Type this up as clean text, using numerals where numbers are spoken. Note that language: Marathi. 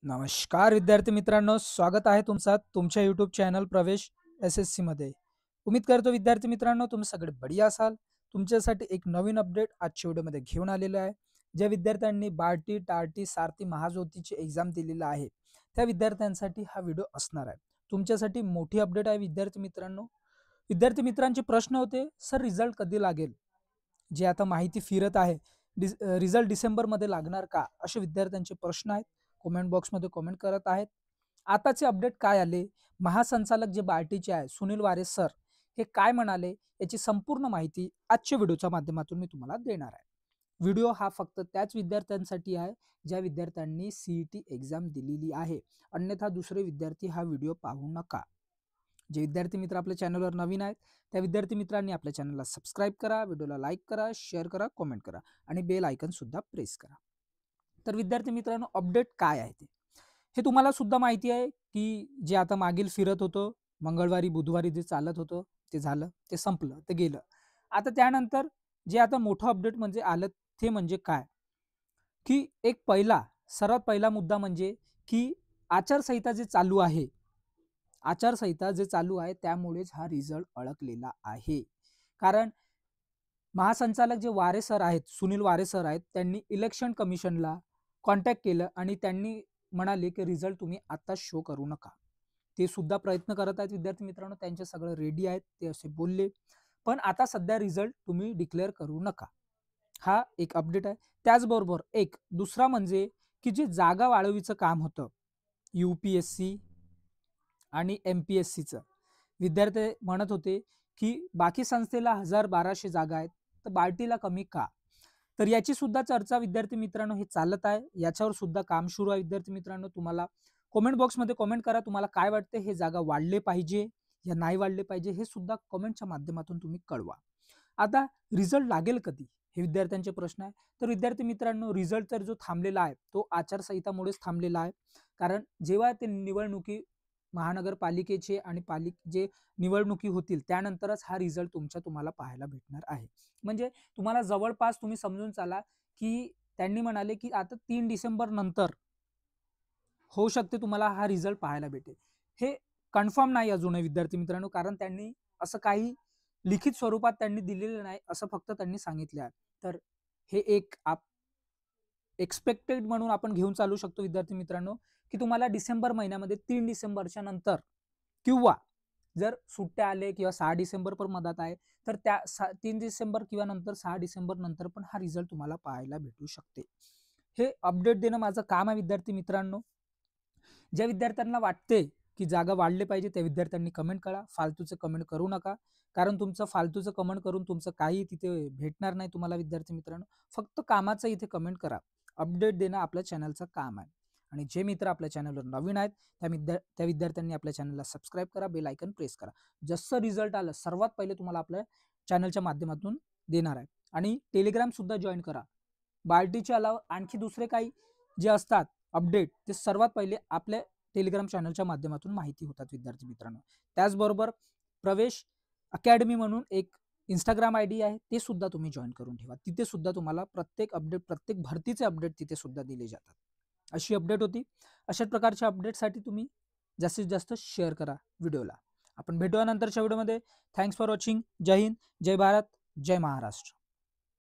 नमस्कार विद्यार्थी मित्रांनो, स्वागत आहे तुमचा तुमच्या यूट्यूब चॅनल प्रवेश SSC मध्ये. उम्मीद करतो विद्यार्थी मित्रांनो तुम्ही सगळे बढिया असाल. तुमच्यासाठी एक नवीन अपडेट आजच्या व्हिडिओमध्ये घेऊन आलेलो आहे. ज्या विद्यार्थ्यांनी बार्टी, टार्टी, सारथी, महाज्योतीची एक्झाम दिलेला आहे त्या विद्यार्थ्यांसाठी हा व्हिडिओ असणार आहे. तुमच्यासाठी मोठी अपडेट आहे विद्यार्थी मित्रांनो. विद्यार्थी मित्रांचे प्रश्न होते, सर रिझल्ट कधी लागेल? जे आता माहिती फिरत आहे, रिझल्ट डिसेंबरमध्ये लागणार का? असे विद्यार्थ्यांचे प्रश्न आहेत. कमेंट बॉक्समध्ये कमेंट करत आहेत. आताचे अपडेट काय आले, महासंचालक जे बार्टीचे आहे सुनील वारे सर हे काय म्हणाले, याची संपूर्ण माहिती आजच्या व्हिडिओच्या माध्यमातून मी तुम्हाला देणार आहे. व्हिडिओ हा फक्त त्याच विद्यार्थ्यांसाठी आहे ज्या विद्यार्थ्यांनी CET एक्झाम दिलेली आहे. अन्यथा दुसरे विद्यार्थी हा व्हिडिओ पाहू नका. जे विद्यार्थी मित्र आपल्या चॅनलवर नवीन आहेत त्या विद्यार्थी मित्रांनी आपल्या चॅनलला सबस्क्राईब करा, व्हिडिओला लाईक करा, शेअर करा, कमेंट करा आणि बेल आयकन सुद्धा प्रेस करा. तर विद्यार्थी मित्रांनो अपडेट काय आहे ते हे तुम्हाला सुद्धा माहिती आहे की जे आता मागील फिरत होतं, मंगळवारी बुधवारी जे चालत होतं ते झालं, ते संपलं, ते गेलं. आता त्यानंतर जे आता मोठं अपडेट म्हणजे आलं ते म्हणजे काय, की एक सर्वात पहिला मुद्दा म्हणजे की आचारसंहिता जे चालू आहे, आचारसंहिता जे चालू आहे त्यामुळेच हा रिझल्ट अडकलेला आहे. कारण महासंचालक जे वारे सर आहेत, सुनील वारे सर आहेत, त्यांनी इलेक्शन कमिशनला कॉन्टॅक्ट केलं आणि त्यांनी म्हणाले की रिझल्ट तुम्ही आता शो करू नका. ते सुद्धा प्रयत्न करत आहेत विद्यार्थी मित्रांनो, त्यांचे सगळं रेडी आहेत, ते असे बोलले. पण आता सध्या रिझल्ट तुम्ही डिक्लेअर करू नका. हा एक अपडेट आहे. त्याचबरोबर एक दुसरा म्हणजे की जे जागा वाढवीचं काम होतं UPSC आणि MPSCचं, विद्यार्थी म्हणत होते की बाकी संस्थेला 1000-1200 जागा आहेत तर बार्टीला कमी का? तर याची सुद्धा चर्चा विद्यार्थी मित्रांनो हे चालत आहे. याच्यावर सुद्धा काम सुरू आहे विद्यार्थी मित्रांनो. तुम्हाला कमेंट बॉक्समध्ये कमेंट करा, तुम्हाला काय वाटते, हे जागा वाढले पाहिजे या नाही वाढले पाहिजे, हे सुद्धा कमेंटच्या माध्यमातून तुम्ही कळवा. आता रिझल्ट लागेल कधी, हे विद्यार्थ्यांचे प्रश्न आहे. तर विद्यार्थी मित्रांनो रिझल्ट तर जो थांबलेला आहे तो आचारसंहितामुळेच थांबलेला आहे. कारण जेव्हा ते निवडणुकी महानगरपालिकेचे आणि जे निवडणुकी होतील त्यानंतरच हा रिझल्ट तुम्हाला पाहायला भेटणार आहे. म्हणजे तुम्हाला जवळपास तुम्ही समजून चाला की त्यांनी म्हणाले की आता 3 डिसेंबर नंतर होऊ शकते तुम्हाला हा रिझल्ट पाहायला भेटेल. हे कन्फर्म नाही अजूनही विद्यार्थी मित्रांनो, कारण त्यांनी असं काही लिखित स्वरूपात त्यांनी दिलेलं नाही, असं फक्त त्यांनी सांगितले आहे. तर हे एक एक्सपेक्टेड म्हणून आपण घेऊन चालू शकतो विद्यार्थी मित्रांनो, की तुम्हाला डिसेंबर महिन्यामध्ये 3 डिसेंबरच्या नंतर किंवा जर सुट्ट्या आले किंवा 6 डिसेंबर पण मधात आहे तर त्या 3 डिसेंबर किंवा नंतर 6 डिसेंबर नंतर पण हा रिझल्ट तुम्हाला पाहायला भेटू शकते. हे अपडेट देणं माझं काम आहे विद्यार्थी मित्रांनो. ज्या विद्यार्थ्यांना वाटते की जागा वाढले पाहिजे त्या विद्यार्थ्यांनी कमेंट करा, फालतूचं कमेंट करू नका. कारण तुमचं फालतूचं कमेंट करून तुमचं काही तिथे भेटणार नाही तुम्हाला विद्यार्थी मित्रांनो. फक्त कामाचं इथे कमेंट करा. अपडेट देणं आपल्या चॅनलचं काम आहे. आणि जे मित्र आपल्या चॅनलवर नवीन आहेत त्या विद्यार्थ्यांनी आपल्या चॅनलला सबस्क्राईब करा, बेल आयकन प्रेस करा. जसं रिझल्ट आलं सर्वात पहिले तुम्हाला आपल्या चॅनलच्या माध्यमातून देणार आहे. आणि टेलिग्राम सुद्धा जॉईन करा. बार्टीच्या अलावा आणखी दुसरे काही जे असतात अपडेट ते सर्वात पहिले आपल्या टेलिग्राम चॅनलच्या माध्यमातून माहिती होतात विद्यार्थी मित्रांनो. त्याचबरोबर प्रवेश अकॅडमी म्हणून एक Instagram ID आहे, ते सुद्धा तुम्ही जॉईन करून ठेवा. तिथे सुद्धा तुम्हाला प्रत्येक अपडेट, प्रत्येक भरतीचे अपडेट तिथे सुद्धा दिले जातात. अशी अपडेट होती. अशाच प्रकारच्या अपडेटसाठी तुम्ही जास्तीत जास्त शेअर करा व्हिडिओला. आपण भेटूया नंतरच्या व्हिडिओमध्ये. Thanks for watching. जय हिंद, जय भारत, जय महाराष्ट्र.